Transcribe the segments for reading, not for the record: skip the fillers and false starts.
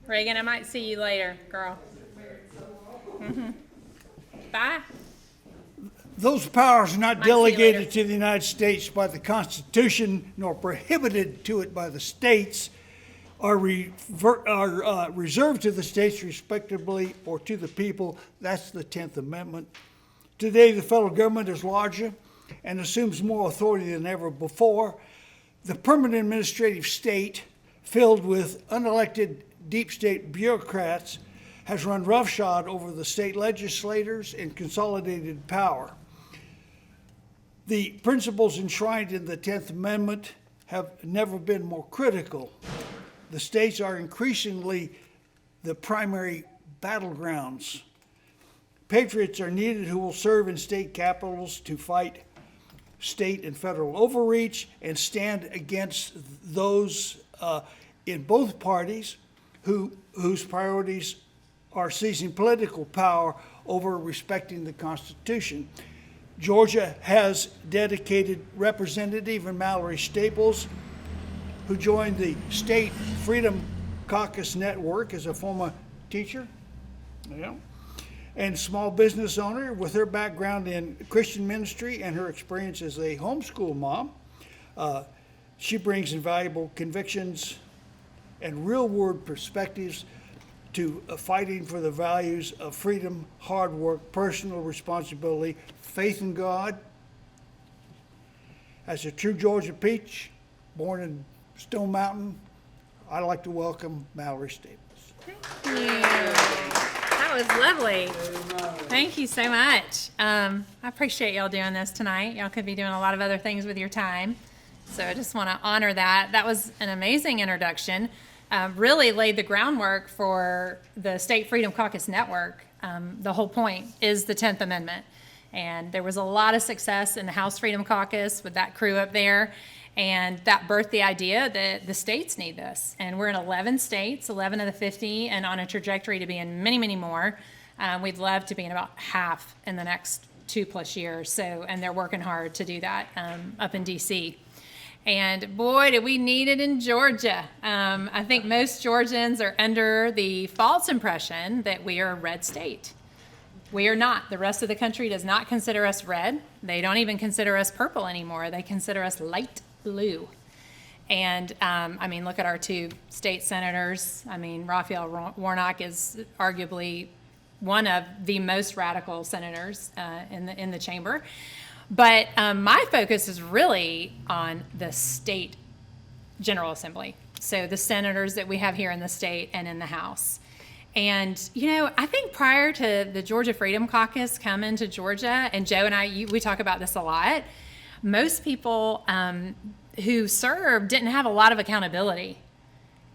Reagan, I might see you later, girl. Bye. Those powers are not Might see you later. delegated to the United States by the Constitution nor prohibited to it by the states, are reserved to the states respectively or to the people. That's the 10th Amendment. Today, the federal government is larger and assumes more authority than ever before. The permanent administrative state, filled with unelected deep state bureaucrats, has run roughshod over the state legislators and consolidated power. The principles enshrined in the 10th Amendment have never been more critical. The states are increasingly the primary battlegrounds. Patriots are needed who will serve in state capitals to fight state and federal overreach and stand against those in both parties whose priorities are seizing political power over respecting the Constitution. Georgia has dedicated Representative Mallory Staples, who joined the State Freedom Caucus network as a former teacher, and small business owner. With her background in Christian ministry and her experience as a homeschool mom, she brings invaluable convictions and real-world perspectives to fighting for the values of freedom, hard work, personal responsibility, faith in God. As a true Georgia peach, born in Stone Mountain, I'd like to welcome Mallory Staples. Thank you. That was lovely. Thank you so much. I appreciate y'all doing this tonight. Y'all could be doing a lot of other things with your time. So I just want to honor that. That was an amazing introduction. Really laid the groundwork for the State Freedom Caucus Network. The whole point is the 10th Amendment. And there was a lot of success in the House Freedom Caucus with that crew up there. And that birthed the idea that the states need this. And we're in 11 states, 11 of the 50, and on a trajectory to be in many, many more. We'd love to be in about half in the next 2+ years. So, and they're working hard to do that up in D.C. And boy, did we need it in Georgia. I think most Georgians are under the false impression that we are a red state. We are not. The rest of the country does not consider us red. They don't even consider us purple anymore. They consider us light blue. And I mean, look at our two state senators. I mean, Raphael Warnock is arguably one of the most radical senators in the chamber. But my focus is really on the state General Assembly. So the senators that we have here in the state and in the House. And, you know, I think prior to the Georgia Freedom Caucus coming to Georgia, and Joe and I, we talk about this a lot, most people who served didn't have a lot of accountability.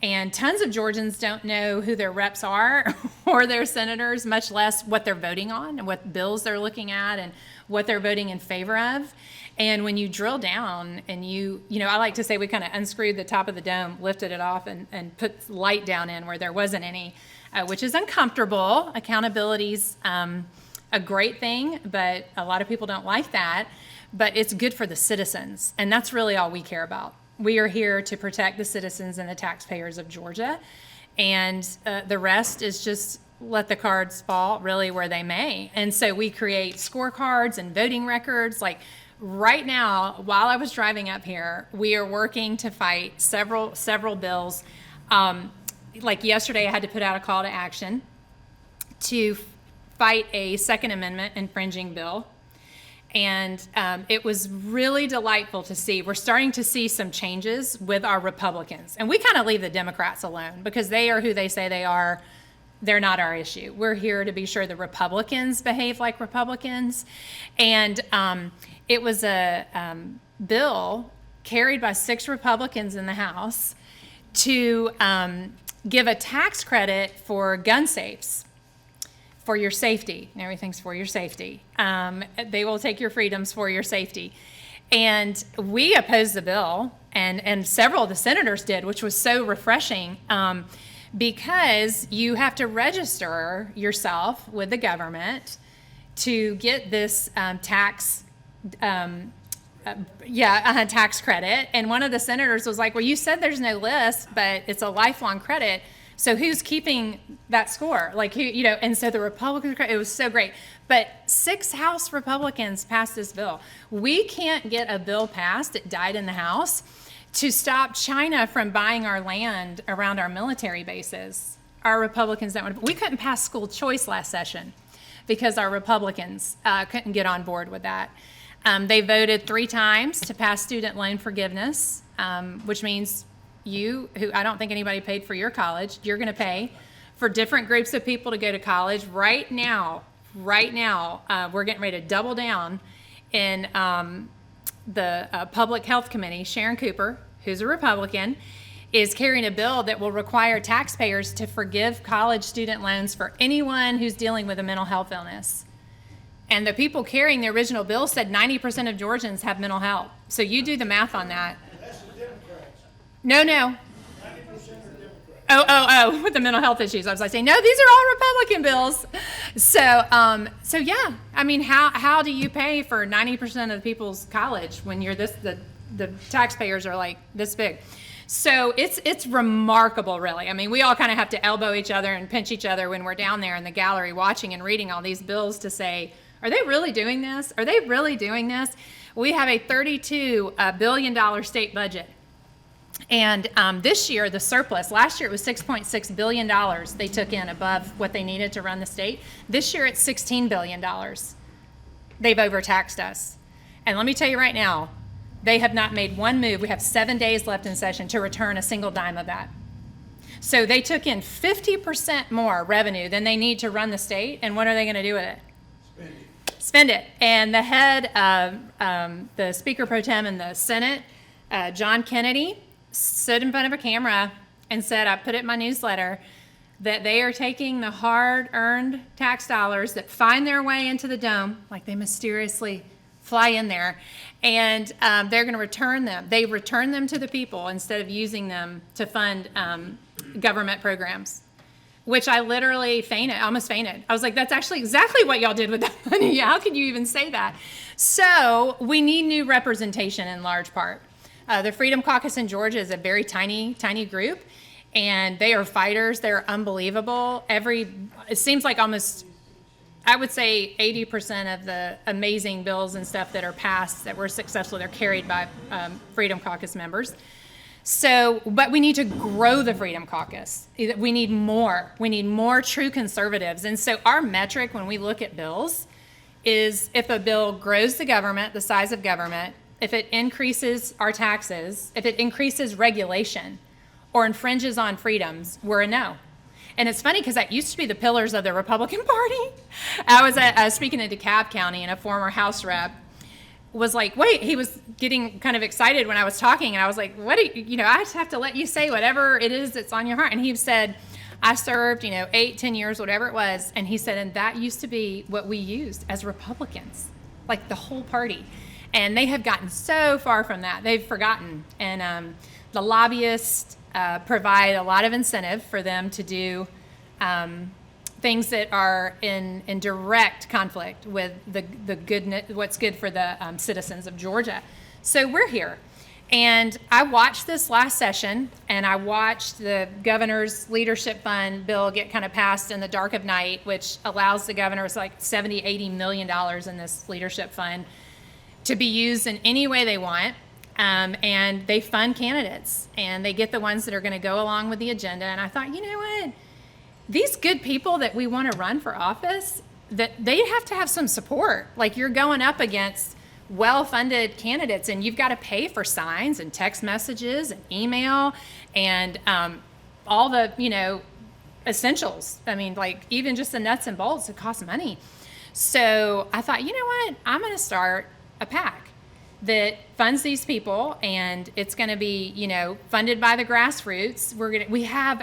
And tons of Georgians don't know who their reps are or their senators, much less what they're voting on and what bills they're looking at and what they're voting in favor of. And when you drill down and you know, I like to say we kind of unscrewed the top of the dome, lifted it off and put light down in where there wasn't any, which is uncomfortable. Accountability's a great thing, but a lot of people don't like that. But it's good for the citizens, and that's really all we care about. We are here to protect the citizens and the taxpayers of Georgia, and the rest is just let the cards fall really where they may. And so we create scorecards and voting records. Like right now, while I was driving up here, we are working to fight several bills. Like yesterday, I had to put out a call to action to fight a Second Amendment infringing bill. And it was really delightful to see. We're starting to see some changes with our Republicans. And we kind of leave the Democrats alone because they are who they say they are. They're not our issue. We're here to be sure the Republicans behave like Republicans. And it was a bill carried by 6 Republicans in the House to give a tax credit for gun safes. For your safety, and everything's for your safety. They will take your freedoms for your safety. And we opposed the bill, and several of the senators did, which was so refreshing, because you have to register yourself with the government to get this tax credit. And one of the senators was like, well, you said there's no list, but it's a lifelong credit. So who's keeping that score? Like, who, you know, and so the Republicans, it was so great. But 6 House Republicans passed this bill. We can't get a bill passed, it died in the House, to stop China from buying our land around our military bases. Our Republicans don't want to, we couldn't pass school choice last session because our Republicans couldn't get on board with that. They voted 3 times to pass student loan forgiveness, which means you, who I don't think anybody paid for your college, you're going to pay for different groups of people to go to college. Right now, we're getting ready to double down in the Public Health Committee. Sharon Cooper, who's a Republican, is carrying a bill that will require taxpayers to forgive college student loans for anyone who's dealing with a mental health illness. And the people carrying the original bill said 90% of Georgians have mental health. So you do the math on that. That's the Democrats. No. 90% are Democrats. With the mental health issues. I was like saying, no, these are all Republican bills. So yeah, I mean, how do you pay for 90% of people's college when you're the taxpayers are like this big? So it's remarkable, really. I mean, we all kind of have to elbow each other and pinch each other when we're down there in the gallery watching and reading all these bills to say, are they really doing this? Are they really doing this? We have a $32 billion state budget. And this year, the surplus, last year it was $6.6 billion they took in above what they needed to run the state. This year it's $16 billion. They've overtaxed us. And let me tell you right now, they have not made one move. We have 7 days left in session to return a single dime of that. So they took in 50% more revenue than they need to run the state. And what are they going to do with it? Spend it. And the head of the Speaker Pro Tem in the Senate, John Kennedy, stood in front of a camera and said, I put it in my newsletter, that they are taking the hard-earned tax dollars that find their way into the dome, like they mysteriously fly in there, and they're going to return them. They return them to the people instead of using them to fund government programs, which I literally almost fainted. I was like, that's actually exactly what y'all did with that money. How could you even say that? So we need new representation in large part. The Freedom Caucus in Georgia is a very tiny group, and they are fighters. They're unbelievable. It seems like almost, I would say 80% of the amazing bills and stuff that are passed that were successful, they're carried by Freedom Caucus members. So, but we need to grow the Freedom Caucus. We need more. We need more true conservatives. And so our metric when we look at bills is if a bill grows the government, the size of government, if it increases our taxes, if it increases regulation or infringes on freedoms, we're a no. And it's funny because that used to be the pillars of the Republican Party. I was speaking in DeKalb County, and a former House rep was like, wait, he was getting kind of excited when I was talking, and I was like, what do you, I just have to let you say whatever it is that's on your heart. And he said, I served, 8-10 years, whatever it was. And he said, and that used to be what we used as Republicans, like the whole party. And they have gotten so far from that. They've forgotten. And the lobbyists provide a lot of incentive for them to do things that are in direct conflict with the goodness, what's good for the citizens of Georgia. So we're here. And I watched this last session, and I watched the governor's leadership fund bill get kind of passed in the dark of night, which allows the governors like $70-80 million in this leadership fund to be used in any way they want. And they fund candidates, and they get the ones that are going to go along with the agenda. And I thought, you know what? These good people that we want to run for office, that they have to have some support. Like, you're going up against well-funded candidates, and you've got to pay for signs and text messages and email and all the, essentials. I mean, like, even just the nuts and bolts, it costs money. So I thought, you know what? I'm going to start a PAC that funds these people, and it's going to be, funded by the grassroots.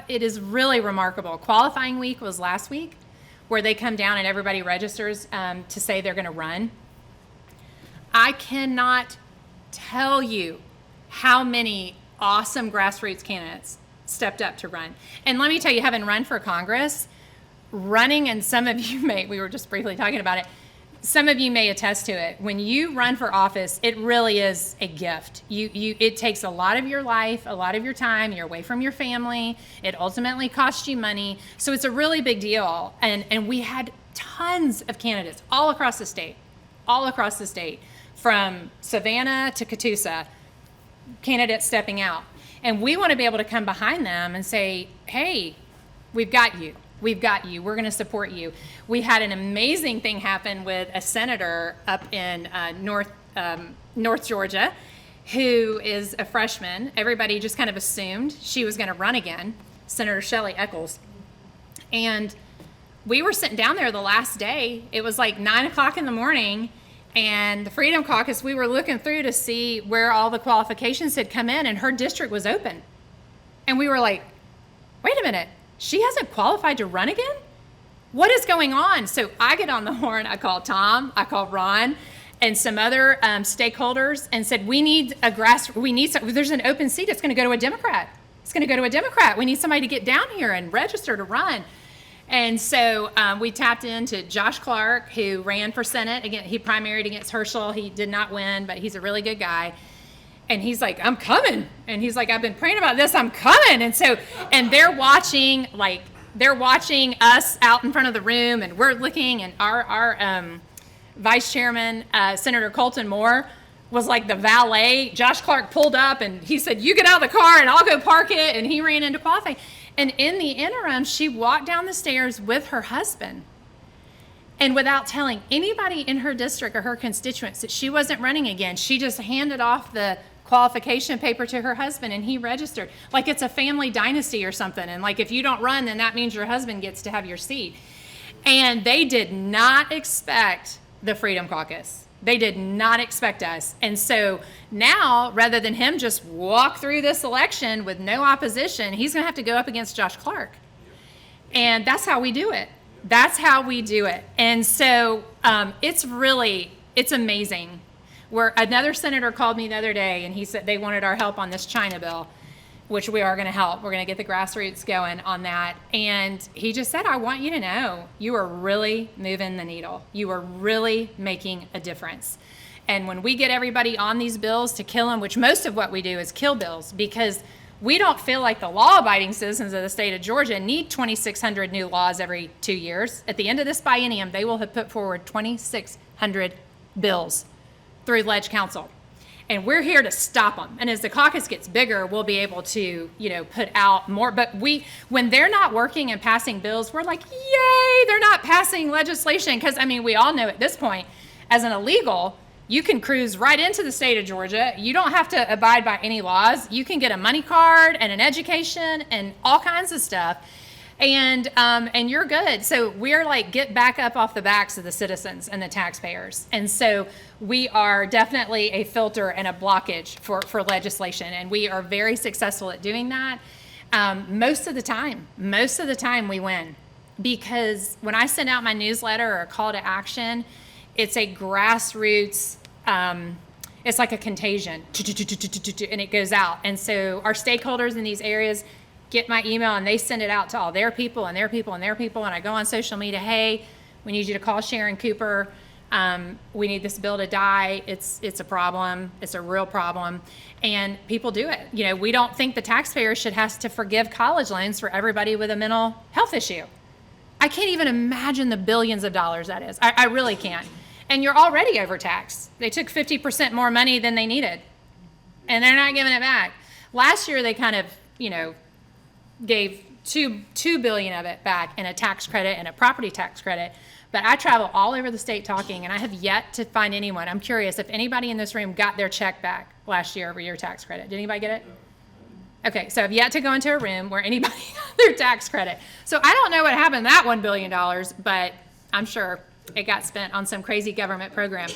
It is really remarkable. Qualifying week was last week, where they come down and everybody registers to say they're going to run. I cannot tell you how many awesome grassroots candidates stepped up to run. And let me tell you, having run for Congress, running, and some of you we were just briefly talking about it, some of you may attest to it. When you run for office, it really is a gift. It takes a lot of your life, a lot of your time. You're away from your family. It ultimately costs you money. So it's a really big deal. And we had tons of candidates all across the state, from Savannah to Catoosa, candidates stepping out. And we want to be able to come behind them and say, hey, we've got you. We're going to support you. We had an amazing thing happen with a senator up in North Georgia who is a freshman. Everybody just kind of assumed she was going to run again, Senator Shelley Eccles. And we were sitting down there the last day. It was like 9 o'clock in the morning. And the Freedom Caucus, we were looking through to see where all the qualifications had come in, and her district was open. And we were like, wait a minute, she hasn't qualified to run again? What is going on? So I get on the horn, I call Tom, I call Ron, and some other stakeholders, and said, there's an open seat, it's gonna go to a Democrat. We need somebody to get down here and register to run. And so we tapped into Josh Clark, who ran for Senate. Again, he primaried against Herschel. He did not win, but he's a really good guy. And he's like, I'm coming. And he's like, I've been praying about this, I'm coming. And they're watching us out in front of the room, and we're looking, and our vice chairman, Senator Colton Moore, was like the valet. Josh Clark pulled up, and he said, you get out of the car, and I'll go park it. And he ran into qualifying. And in the interim, she walked down the stairs with her husband. And without telling anybody in her district or her constituents that she wasn't running again, she just handed off the qualification paper to her husband, and he registered. Like it's a family dynasty or something. And like if you don't run, then that means your husband gets to have your seat. And they did not expect the Freedom Caucus. They did not expect us. And so now, rather than him just walk through this election with no opposition, he's going to have to go up against Josh Clark. And that's how we do it. And so it's amazing. Another senator called me the other day, and he said they wanted our help on this China bill, which we are going to help. We're going to get the grassroots going on that. And he just said, I want you to know you are really moving the needle. You are really making a difference. And when we get everybody on these bills to kill them, which most of what we do is kill bills, because we don't feel like the law-abiding citizens of the state of Georgia need 2,600 new laws every 2 years. At the end of this biennium, they will have put forward 2,600 bills through Ledge Council. And we're here to stop them. And as the caucus gets bigger, we'll be able to, put out more. But when they're not working and passing bills, we're like, yay, they're not passing legislation. Because, we all know at this point, as an illegal, you can cruise right into the state of Georgia. You don't have to abide by any laws. You can get a money card and an education and all kinds of stuff. And you're good. So we're like, get back up off the backs of the citizens and the taxpayers. And so we are definitely a filter and a blockage for legislation. And we are very successful at doing that. Most of the time we win, because when I send out my newsletter or a call to action, it's a grassroots, it's like a contagion, and it goes out. And so our stakeholders in these areas get my email, and they send it out to all their people and their people and their people. And I go on social media, hey, we need you to call Sharon Cooper. We need this bill to die. It's a problem. It's a real problem. And people do it. We don't think the taxpayer should have to forgive college loans for everybody with a mental health issue. I can't even imagine the billions of dollars that is. I really can't. And you're already overtaxed. They took 50% more money than they needed, and they're not giving it back. Last year, they kind of, gave $2 billion of it back in a tax credit and a property tax credit. But I travel all over the state talking, and I have yet to find anyone. I'm curious if anybody in this room got their check back last year over your tax credit. Did anybody get it? Okay, so I've yet to go into a room where anybody got their tax credit. So I don't know what happened to that $1 billion, but I'm sure it got spent on some crazy government program.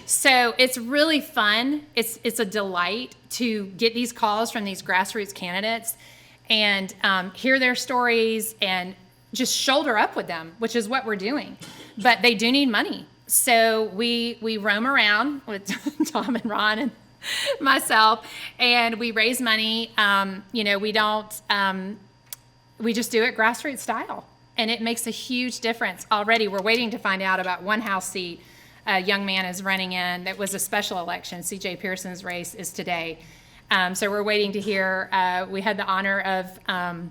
So it's really fun. It's a delight to get these calls from these grassroots candidates and hear their stories and just shoulder up with them, which is what we're doing. But they do need money. So we roam around with Tom and Ron and myself, and we raise money. We don't, we just do it grassroots style. And it makes a huge difference already. We're waiting to find out about one House seat a young man is running in that was a special election. C.J. Pearson's race is today. So we're waiting to hear. We had the honor of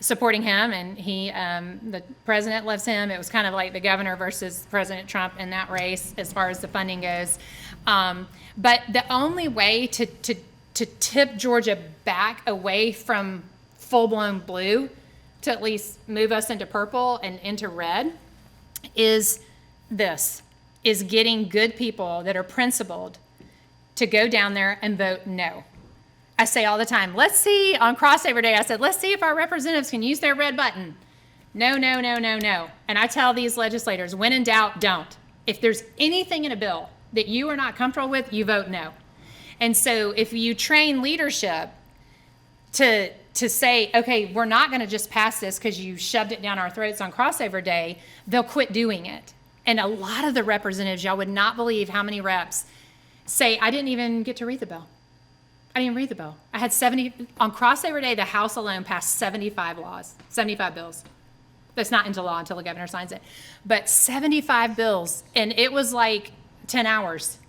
supporting him, and the president loves him. It was kind of like the governor versus President Trump in that race as far as the funding goes. But the only way to tip Georgia back away from full-blown blue to at least move us into purple and into red is getting good people that are principled to go down there and vote no. I say all the time, let's see, on crossover day, I said, let's see if our representatives can use their red button. No, no, no, no, no. And I tell these legislators, when in doubt, don't. If there's anything in a bill that you are not comfortable with, you vote no. And so if you train leadership to say, okay, we're not going to just pass this because you shoved it down our throats on crossover day, they'll quit doing it. And a lot of the representatives, y'all would not believe how many reps say, I didn't even get to read the bill. I didn't read the bill. I had on crossover day, the House alone passed 75 bills. That's not into law until the governor signs it. But 75 bills, and it was like 10 hours.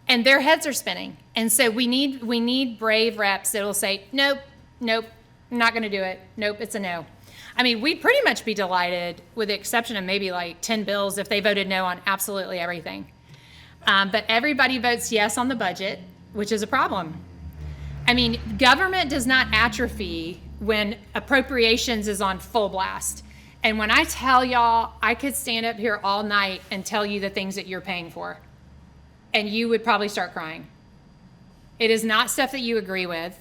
And their heads are spinning. And so we need brave reps that will say, nope, I'm not going to do it. Nope, it's a no. I mean, we'd pretty much be delighted, with the exception of maybe like 10 bills, if they voted no on absolutely everything. But everybody votes yes on the budget, which is a problem. I mean, government does not atrophy when appropriations is on full blast. And when I tell y'all, I could stand up here all night and tell you the things that you're paying for, and you would probably start crying. It is not stuff that you agree with.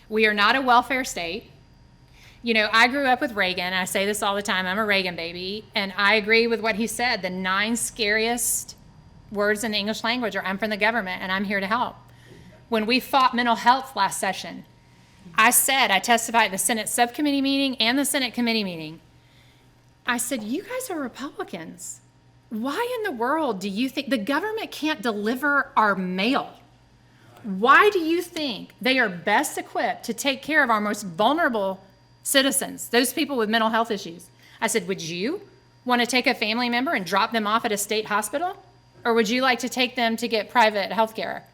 We are not a welfare state. You know, I grew up with Reagan, and I say this all the time, I'm a Reagan baby, and I agree with what he said. The 9 scariest words in the English language are, I'm from the government, and I'm here to help. When we fought mental health last session, I testified at the Senate subcommittee meeting and the Senate committee meeting. I said, you guys are Republicans. Why in the world do you think the government can't deliver our mail? Why do you think they are best equipped to take care of our most vulnerable citizens, those people with mental health issues? I said, would you want to take a family member and drop them off at a state hospital? Or would you like to take them to get private health care?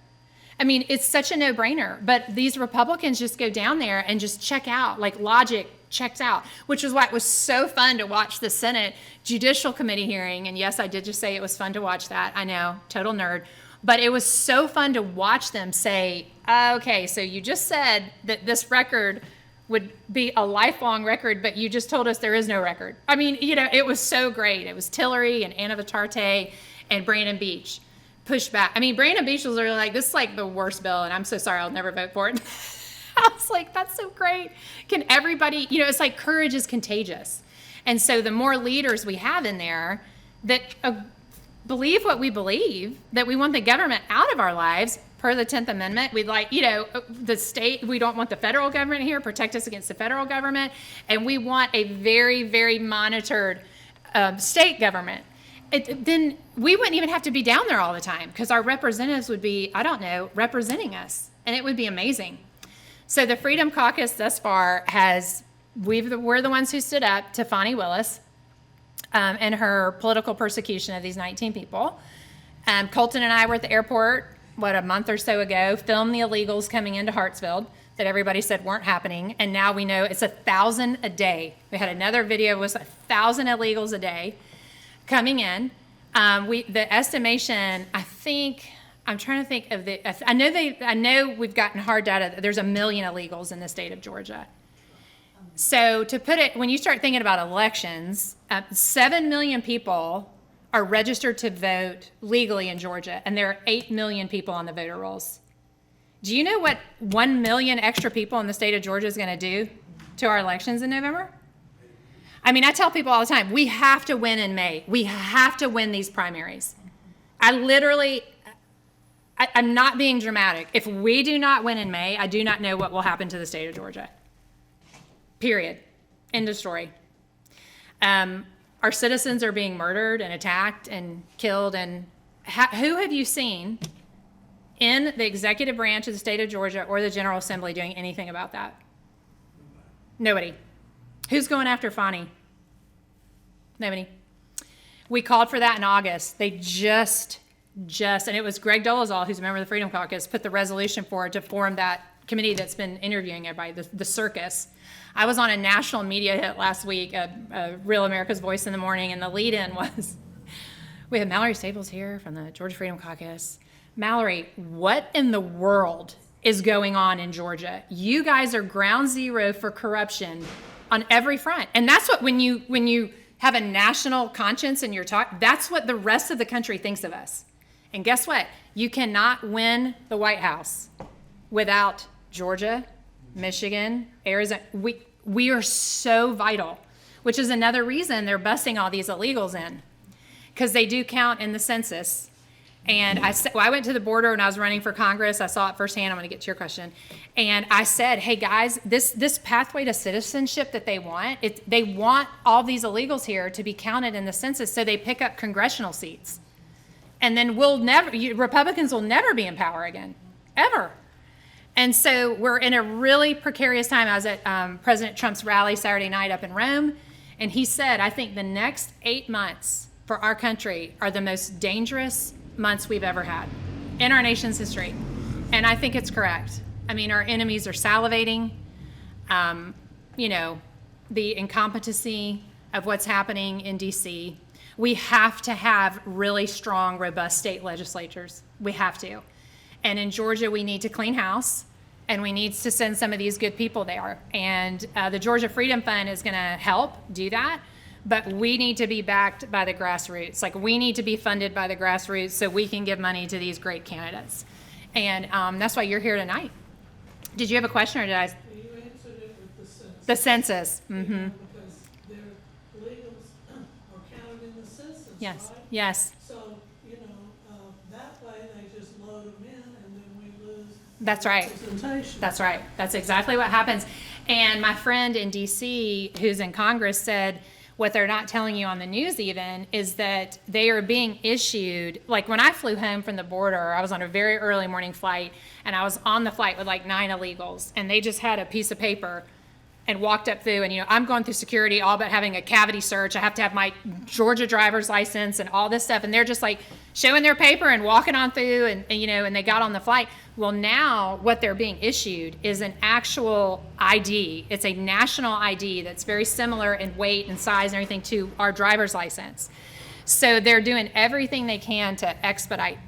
I mean, it's such a no-brainer, but these Republicans just go down there and just check out, like logic checks out, which is why it was so fun to watch the Senate Judicial Committee hearing. And yes, I did just say it was fun to watch that. I know, total nerd. But it was so fun to watch them say, okay, so you just said that this record would be a lifelong record, but you just told us there is no record. I mean, you know, it was so great. It was Tillery and Anna Vitarte and Brandon Beach. Pushed back. I mean, Brandon Beach was literally like, this is like the worst bill, and I'm so sorry, I'll never vote for it. I was like, that's so great. Can everybody, you know, it's like courage is contagious. And so the more leaders we have in there that believe what we believe, that we want the government out of our lives, per the 10th Amendment, we'd like, you know, the state, we don't want the federal government here, protect us against the federal government, and we want a very, very monitored state government. Then we wouldn't even have to be down there all the time because our representatives would be, I don't know, representing us, and it would be amazing. So the Freedom Caucus thus far we're the ones who stood up to Fani Willis and her political persecution of these 19 people. Colton and I were at the airport, a month or so ago, filmed the illegals coming into Hartsfield that everybody said weren't happening, and now we know it's 1,000 a day. We had another video, it was 1,000 illegals a day coming in. The estimation, I'm trying to think of I know we've gotten hard data that there's 1 million illegals in the state of Georgia. So to put it, when you start thinking about elections, 7 million people are registered to vote legally in Georgia, and there are 8 million people on the voter rolls. Do you know what 1 million extra people in the state of Georgia is going to do to our elections in November? I mean, I tell people all the time, we have to win in May. We have to win these primaries. I'm not being dramatic. If we do not win in May, I do not know what will happen to the state of Georgia. Period. End of story. Our citizens are being murdered and attacked and killed. And who have you seen in the executive branch of the state of Georgia or the General Assembly doing anything about that? Nobody. Who's going after Fani? Nobody. We called for that in August. They just, and it was Greg Dolezal, who's a member of the Freedom Caucus, put the resolution forward to form that committee that's been interviewing everybody, the circus. I was on a national media hit last week, a Real America's Voice in the Morning, and the lead-in was, we have Mallory Staples here from the Georgia Freedom Caucus. Mallory, what in the world is going on in Georgia? You guys are ground zero for corruption on every front. And that's what, when you have a national conscience and you're talking, that's what the rest of the country thinks of us. And guess what? You cannot win the White House without Georgia, Michigan, Arizona. We are so vital, which is another reason they're busting all these illegals in, because they do count in the census. And I went to the border when I was running for Congress. I saw it firsthand. I'm going to get to your question. And I said, hey, guys, this pathway to citizenship that they want all these illegals here to be counted in the census so they pick up congressional seats. And then Republicans will never be in power again, ever. And so we're in a really precarious time. I was at President Trump's rally Saturday night up in Rome, and he said, I think the next 8 months for our country are the most dangerous months we've ever had in our nation's history. And I think it's correct. I mean, our enemies are salivating. The incompetency of what's happening in DC. We have to have really strong, robust state legislatures. We have to. And in Georgia, we need to clean house, and we need to send some of these good people there. And the Georgia Freedom Fund is going to help do that. But we need to be backed by the grassroots. Like, we need to be funded by the grassroots so we can give money to these great candidates. And that's why you're here tonight. Did you have a question, or did I? You answered it with the census. The census. Mm-hmm. Because their illegals are counted in the census, Yes. right? Yes. So, that way they just load them in and then we lose That's right. representation. That's right. That's exactly what happens. And my friend in DC, who's in Congress, said, what they're not telling you on the news even is that they are being issued, like when I flew home from the border, I was on a very early morning flight, and I was on the flight with like 9 illegals, and they just had a piece of paper and walked up through, and I'm going through security all but having a cavity search. I have to have my Georgia driver's license and all this stuff, and they're just like showing their paper and walking on through, and they got on the flight. Well, now what they're being issued is an actual ID. It's a national ID that's very similar in weight and size and everything to our driver's license. So they're doing everything they can to expedite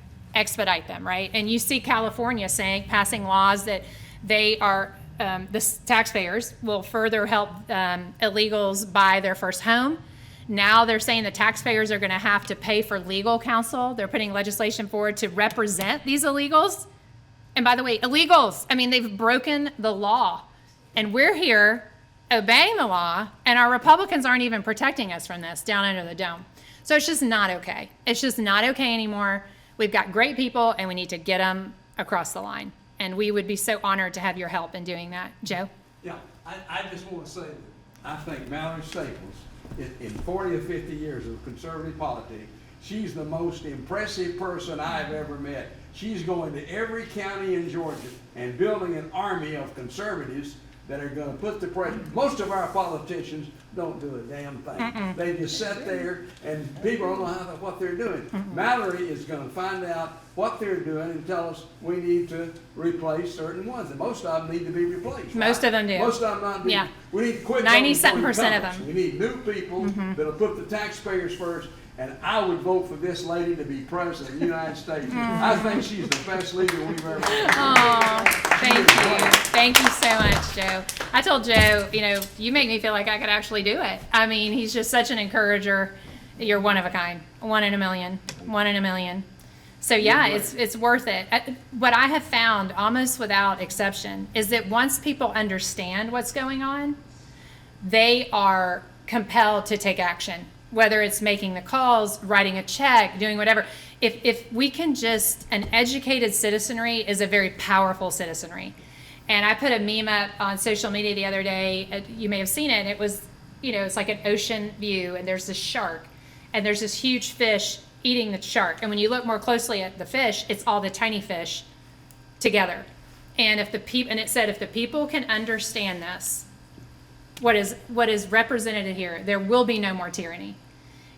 them, right? And you see California passing laws that they are, the taxpayers will further help illegals buy their first home. Now they're saying the taxpayers are going to have to pay for legal counsel. They're putting legislation forward to represent these illegals. And by the way, illegals, I mean, they've broken the law. And we're here obeying the law, and our Republicans aren't even protecting us from this down under the dome. So it's just not okay. It's just not okay anymore. We've got great people, and we need to get them across the line. And we would be so honored to have your help in doing that. Joe? Yeah, I just want to say that I think Mallory Staples, in 40 or 50 years of conservative politics, she's the most impressive person I've ever met. She's going to every county in Georgia and building an army of conservatives that are going to put the pressure. Most of our politicians don't do a damn thing. They just sit there and people don't know what they're doing. Mallory is going to find out what they're doing and tell us we need to replace certain ones. And most of them need to be replaced. Most of them do. Most of them not be. Yeah. We need to quit 90-something% of them. We need new people that'll put the taxpayers first. And I would vote for this lady to be president of the United States. I think she's the best leader we've ever had. Oh, thank you. Thank you so much, Joe. I told Joe, you make me feel like I could actually do it. I mean, he's just such an encourager. You're one of a kind. 1 in a million. 1 in a million. So yeah, it's worth it. What I have found, almost without exception, is that once people understand what's going on, they are compelled to take action. Whether it's making the calls, writing a check, doing whatever. If we can an educated citizenry is a very powerful citizenry. And I put a meme up on social media the other day. You may have seen it. It was, it's like an ocean view, and there's this shark, and there's this huge fish eating the shark. And when you look more closely at the fish, it's all the tiny fish together. And it said, if the people can understand this, what is represented here, there will be no more tyranny.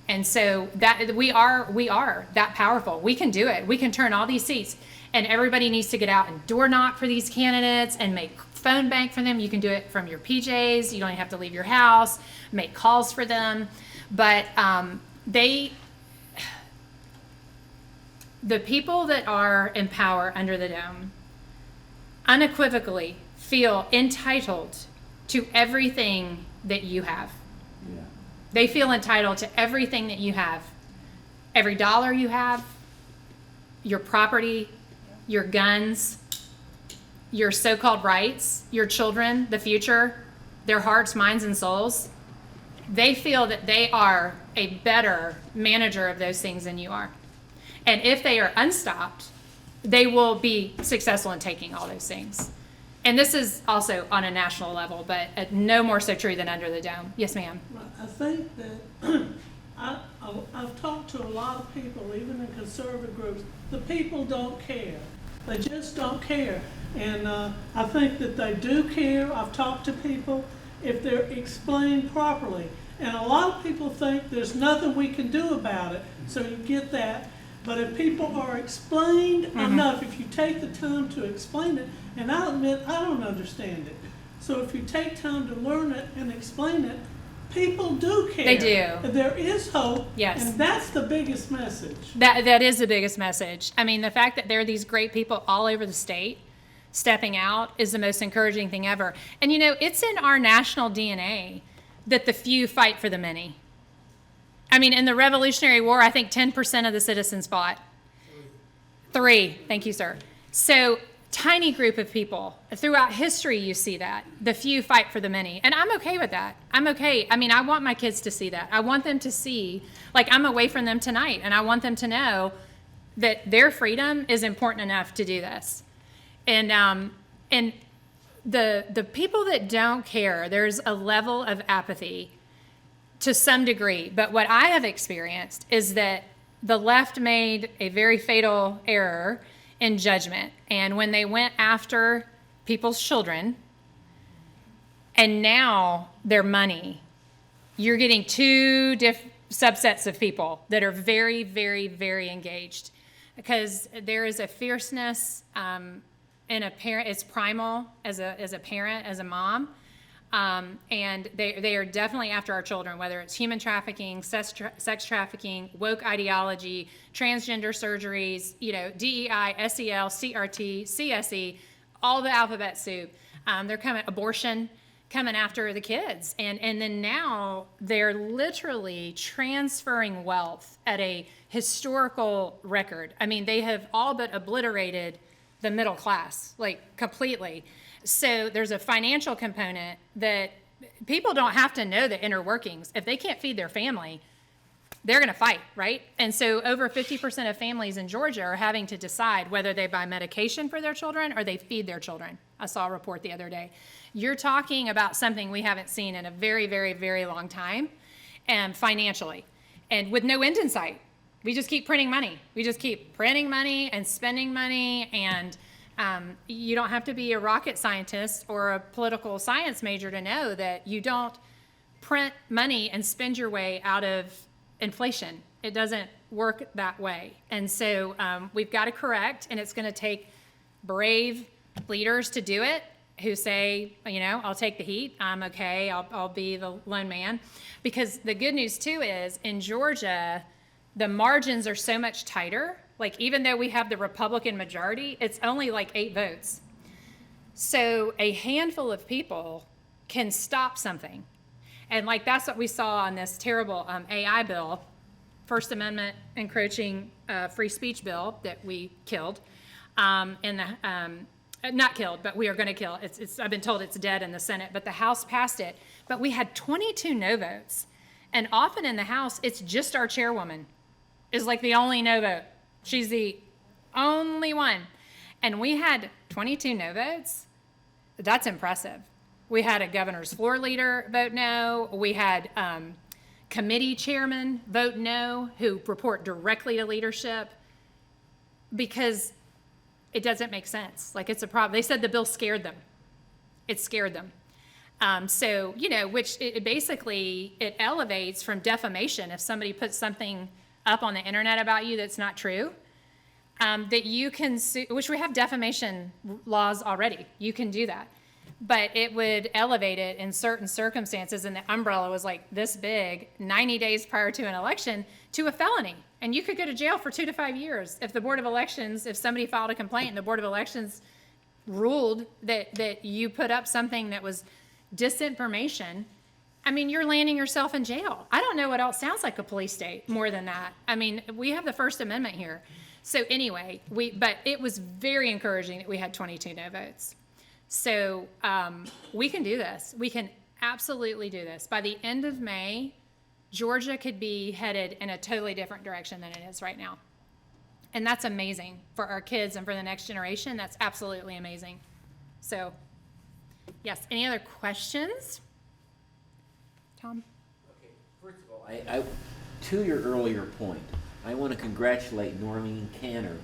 And so that we are that powerful. We can do it. We can turn all these seats, and everybody needs to get out and door knock for these candidates and make phone bank for them. You can do it from your PJs. You don't even have to leave your house, make calls for them. But the people that are in power under the dome unequivocally feel entitled to everything that you have. Yeah. They feel entitled to everything that you have. Every dollar you have, your property, your guns, your so-called rights, your children, the future, their hearts, minds, and souls. They feel that they are a better manager of those things than you are. And if they are unstopped, they will be successful in taking all those things. And this is also on a national level, but no more so true than under the dome. Yes, ma'am. I think that I've talked to a lot of people, even in conservative groups. The people don't care. They just don't care. And I think that they do care. I've talked to people if they're explained properly. And a lot of people think there's nothing we can do about it. So you get that. But if people are explained enough, if you take the time to explain it, and I'll admit I don't understand it. So if you take time to learn it and explain it, people do care. They do. There is hope. Yes. And that's the biggest message. That is the biggest message. I mean, the fact that there are these great people all over the state stepping out is the most encouraging thing ever. And you know, it's in our national DNA that the few fight for the many. I mean, in the Revolutionary War, I think 10% of the citizens fought. 3. Thank you, sir. So, tiny group of people. Throughout history, you see that. The few fight for the many. And I'm okay with that. I'm okay. I mean, I want my kids to see that. I want them to see, like, I'm away from them tonight, and I want them to know that their freedom is important enough to do this. And the people that don't care, there's a level of apathy to some degree. But what I have experienced is that the left made a very fatal error in judgment. And when they went after people's children, and now their money, you're getting two subsets of people that are very, very, very engaged. Because there is a fierceness in a parent, it's primal as a parent, as a mom. And they are definitely after our children, whether it's human trafficking, sex trafficking, woke ideology, transgender surgeries, you know, DEI, SEL, CRT, CSE, all the alphabet soup. They're abortion, coming after the kids. And then now they're literally transferring wealth at a historical record. I mean, they have all but obliterated the middle class, like completely. So there's a financial component that people don't have to know the inner workings. If they can't feed their family, they're going to fight, right? And so over 50% of families in Georgia are having to decide whether they buy medication for their children or they feed their children. I saw a report the other day. You're talking about something we haven't seen in a very, very, very long time, and financially, and with no end in sight. We just keep printing money. We just keep printing money and spending money, and you don't have to be a rocket scientist or a political science major to know that you don't print money and spend your way out of inflation. It doesn't work that way. And so we've got to correct, and it's going to take brave leaders to do it who say, you know, I'll take the heat. I'm okay. I'll be the lone man. Because the good news, too, is in Georgia, the margins are so much tighter. Like, even though we have the Republican majority, it's only like 8 votes. So a handful of people can stop something. And like, that's what we saw on this terrible AI bill, First Amendment encroaching free speech bill that we killed. Not killed, but we are going to kill. I've been told it's dead in the Senate, but the House passed it. But we had 22 no votes. And often in the House, it's just our chairwoman is like the only no vote. She's the only one. And we had 22 no votes. That's impressive. We had a governor's floor leader vote no. We had committee chairmen vote no who report directly to leadership because it doesn't make sense. Like, it's a problem. They said the bill scared them. It scared them. So, which it basically, it elevates from defamation. If somebody puts something up on the internet about you that's not true, that you can sue, which we have defamation laws already. You can do that. But it would elevate it in certain circumstances, and the umbrella was like this big, 90 days prior to an election, to a felony. And you could go to jail for 2 to 5 years if the Board of Elections, if somebody filed a complaint and the Board of Elections ruled that you put up something that was disinformation. I mean, you're landing yourself in jail. I don't know what else sounds like a police state more than that. I mean, we have the First Amendment here. So anyway, but it was very encouraging that we had 22 no votes. So we can do this. We can absolutely do this. By the end of May, Georgia could be headed in a totally different direction than it is right now. And that's amazing for our kids and for the next generation. That's absolutely amazing. So, yes, any other questions? Tom? Okay, first of all, I to your earlier point, I want to congratulate Noreen Canner,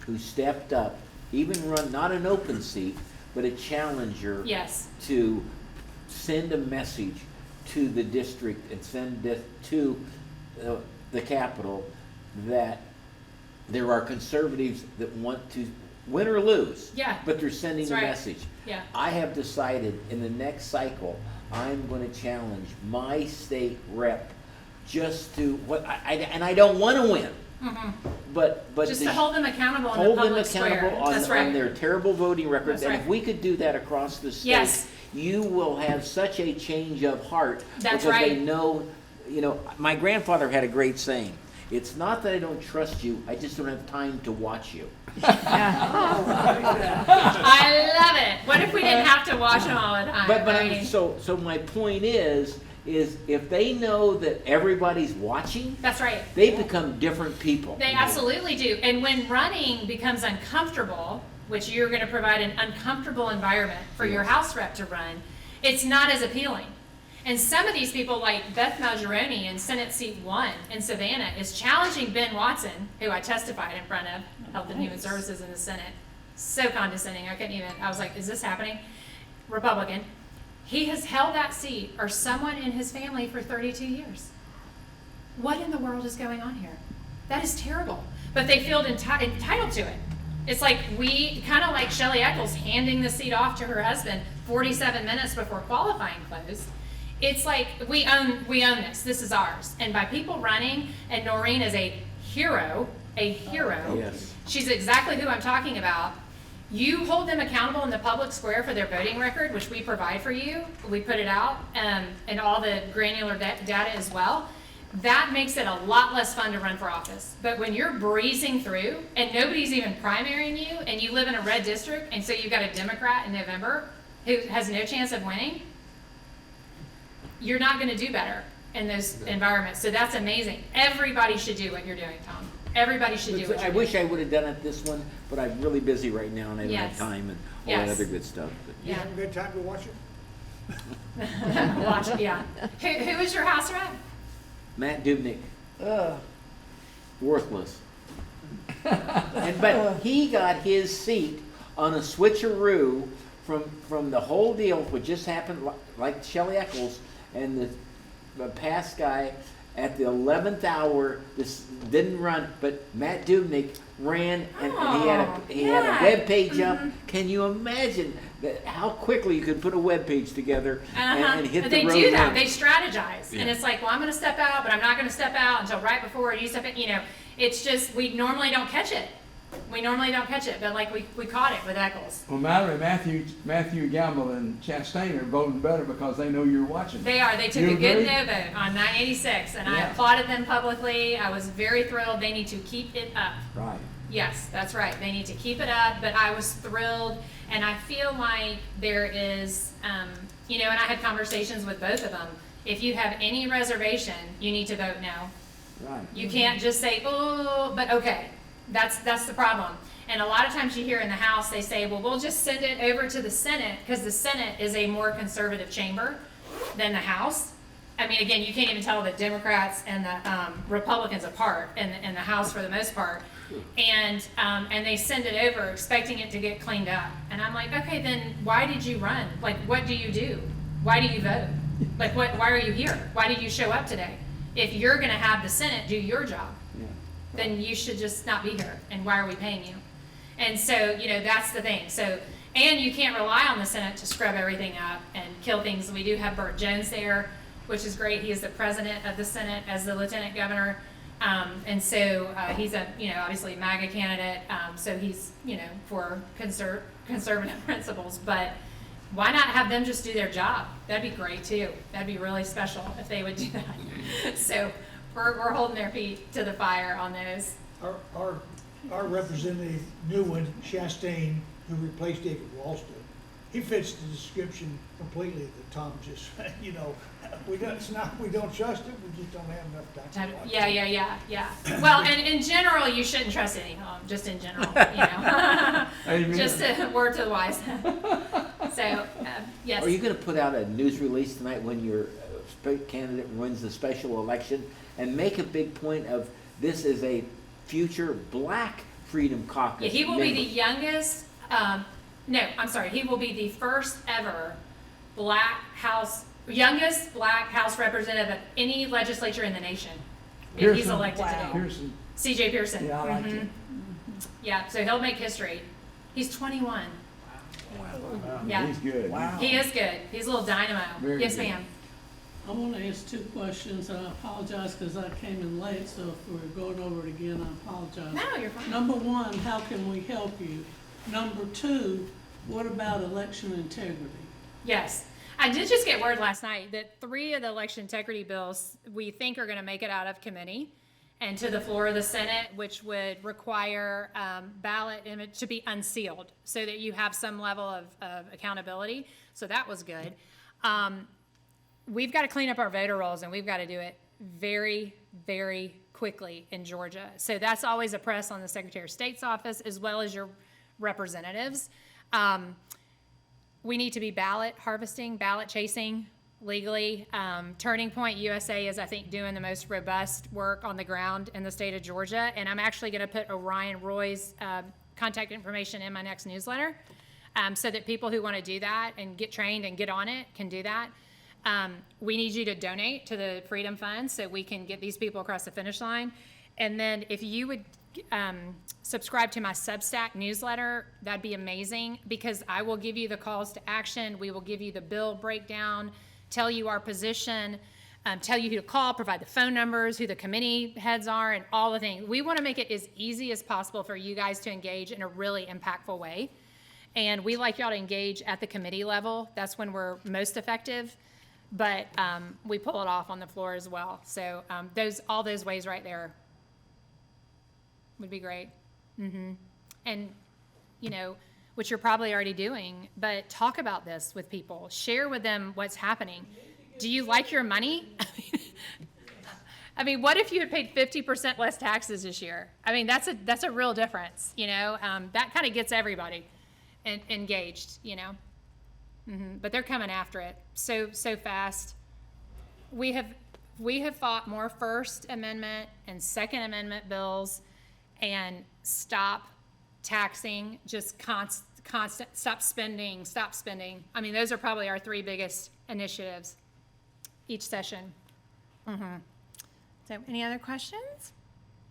who stepped up, even run not an open seat, but a challenger. Yes. To send a message to the district and send it to the Capitol that there are conservatives that want to win or lose. Yeah. But they're sending That's a right. message. Yeah. I have decided in the next cycle, I'm going to challenge my state rep just to and I don't want to win. Mm-hmm. But Just to hold them accountable in the hold them public square. accountable That's right. on their terrible voting records. That's And right. if we could do that across the state, Yes. you will have such a change of heart. That's because they right. know, my grandfather had a great saying. It's not that I don't trust you, I just don't have time to watch you. I love it. What if we didn't have to watch them all the time? So my point is if they know that everybody's watching, That's right. they become different people. They absolutely do. And when running becomes uncomfortable, which you're going to provide an uncomfortable environment for your House rep to run, it's not as appealing. And some of these people, like Beth Malgeroni in Senate Seat 1 in Savannah, is challenging Ben Watson, who I testified in front of Health and Human Services in the Senate. So condescending. I was like, is this happening? Republican. He has held that seat, or someone in his family, for 32 years. What in the world is going on here? That is terrible. But they feel entitled to it. It's like kind of like Shelley Eccles handing the seat off to her husband 47 minutes before qualifying closed. It's like we own this. This is ours. And by people running, and Noreen is a hero. Yes. She's exactly who I'm talking about. You hold them accountable in the public square for their voting record, which we provide for you. We put it out, and all the granular data as well. That makes it a lot less fun to run for office. But when you're breezing through and nobody's even primarying you, and you live in a red district, and so you've got a Democrat in November who has no chance of winning, you're not going to do better in those environments. So that's amazing. Everybody should do what you're doing, Tom. Everybody should do what you're doing. I wish I would have done it this one, but I'm really busy right now and I don't Yes. have time and all Yes. that other good stuff. But You have a good time to watch it? Watch it, yeah. Who is your house rep? Matt Dubnik, worthless. But he got his seat on a switcheroo from the whole deal, what just happened, like Shelley Eccles, and the past guy at the 11th hour, this didn't run, but Matt Dubnik ran, and he had a web page up. Can you imagine how quickly you could put a web page together and hit the road? They do that. running? They strategize, Yeah. and it's like, well, I'm going to step out, but I'm not going to step out until right before you step in. It's just we normally don't catch it. But like we caught it with Eccles. Well, Mallory, Matthew Gamble and Chastain are voting better because they know you're watching. They are. They took You a good agree? no vote on 986, and I Yeah. applauded them publicly. I was very thrilled. They need to keep it up. Right. Yes, that's right. They need to keep it up, but I was thrilled, and I feel like there is, and I had conversations with both of them. If you have any reservation, you need to vote no. Right. You can't just say, oh, but okay. That's the problem. And a lot of times you hear in the House, they say, well, we'll just send it over to the Senate, because the Senate is a more conservative chamber than the House. I mean, again, you can't even tell the Democrats and the Republicans apart in the House for the most part. And they send it over expecting it to get cleaned up. And I'm like, okay, then why did you run? Like, what do you do? why do you vote? Like, why are you here? Why did you show up today? If you're gonna have the Senate do your job, then you should just not be here. And why are we paying you? And so, that's the thing. So, and you can't rely on the Senate to scrub everything up and kill things. We do have Burt Jones there, which is great. He is the president of the Senate as the lieutenant governor. And so he's a, obviously MAGA candidate. So he's, for conservative principles. But why not have them just do their job? That'd be great too. That'd be really special if they would do that. So we're holding their feet to the fire on those. Our representative, new one, Chastain, who replaced David Ralston, he fits the description completely that Tom just, it's not, we don't trust him, we just don't have enough time to watch it. Yeah. Well, and in general, you shouldn't trust any home, just in general, Amen. Just a word to the wise. So, yes. Are you going to put out a news release tonight when your candidate wins the special election and make a big point of this is a future Black Freedom Caucus? Yeah, he will member? be the youngest, he will be the first ever youngest Black House representative of any legislature in the nation. If he's elected today. Pearson. C.J. Pearson. Yeah, I like him. Yeah, so he'll make history. He's 21. Yeah. He's good. Wow. He is good. He's a little dynamo. Very Yes, good. ma'am. I want to ask 2 questions, and I apologize because I came in late, so if we're going over it again, I apologize. No, you're fine. Number 1, how can we help you? Number 2, what about election integrity? Yes. I did just get word last night that 3 of the election integrity bills we think are going to make it out of committee and to the floor of the Senate, which would require ballot image to be unsealed so that you have some level of accountability. So that was good. We've got to clean up our voter rolls, and we've got to do it very, very quickly in Georgia. So that's always a press on the Secretary of State's office as well as your representatives. We need to be ballot harvesting, ballot chasing legally. Turning Point USA is, I think, doing the most robust work on the ground in the state of Georgia. And I'm actually going to put Orion Roy's contact information in my next newsletter so that people who want to do that and get trained and get on it can do that. We need you to donate to the Freedom Fund so we can get these people across the finish line. And then if you would subscribe to my Substack newsletter, that'd be amazing, because I will give you the calls to action. We will give you the bill breakdown, tell you our position, tell you who to call, provide the phone numbers, who the committee heads are, and all the things. We want to make it as easy as possible for you guys to engage in a really impactful way. And we like y'all to engage at the committee level. That's when we're most effective. But we pull it off on the floor as well. So all those ways right there would be great. And, which you're probably already doing, but talk about this with people. Share with them what's happening. Do you like your money? I mean, what if you had paid 50% less taxes this year? I mean, that's a real difference, that kind of gets everybody engaged, But they're coming after it so fast. We have fought more First Amendment and Second Amendment bills, and stop taxing, just constant, stop spending. I mean, those are probably our 3 biggest initiatives each session. So any other questions?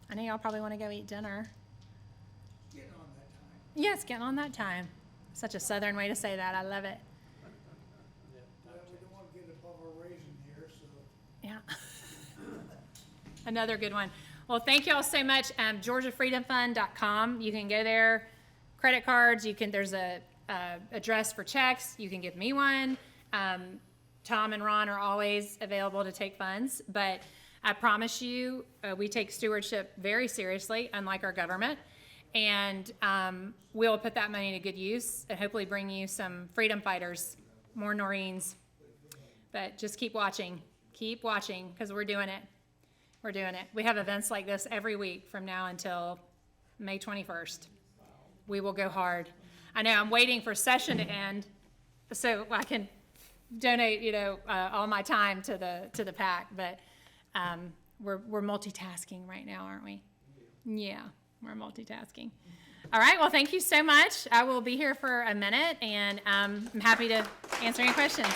I know y'all probably want to go eat dinner. Getting on that time. Yes, getting on that time. Such a Southern way to say that. I love it. Well, we don't want to get above our raisin here, so. Yeah. Another good one. Well, thank you all so much. GeorgiaFreedomFund.com. You can go there. Credit cards. There's a address for checks. You can give me one. Tom and Ron are always available to take funds. But I promise you, we take stewardship very seriously, unlike our government. And we'll put that money to good use and hopefully bring you some freedom fighters, more Noreens. But just keep watching, because we're doing it. We're doing it. We have events like this every week from now until May 21st. We will go hard. I know I'm waiting for session to end so I can donate, all my time to the PAC. But we're multitasking right now, aren't we? Yeah, we're multitasking. All right. Well, thank you so much. I will be here for a minute, and I'm happy to answer any questions.